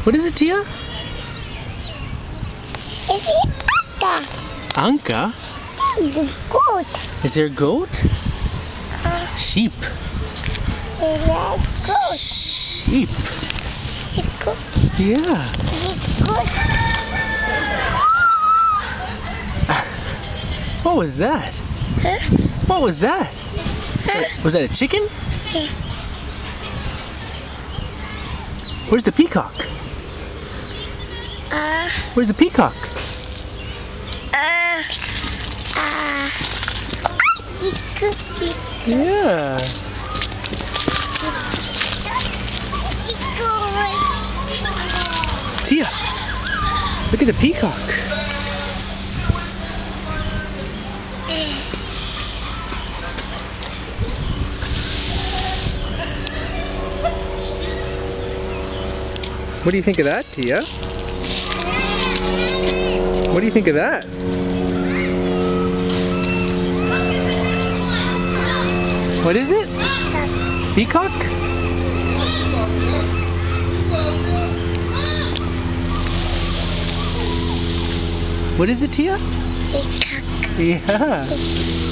What is it, Tia? It's Anka. Anka? The goat. Is there a goat? Sheep. It's a goat. Sheep. It's a goat. Yeah. It's goat. What was that? Huh? What was that? Huh? Was that a chicken? Yeah. Where's the peacock? Where's the peacock? Yeah. Tia, look at the peacock. What do you think of that, Tia? What do you think of that? What is it? Peacock? What is it, Tia? Peacock. Yeah.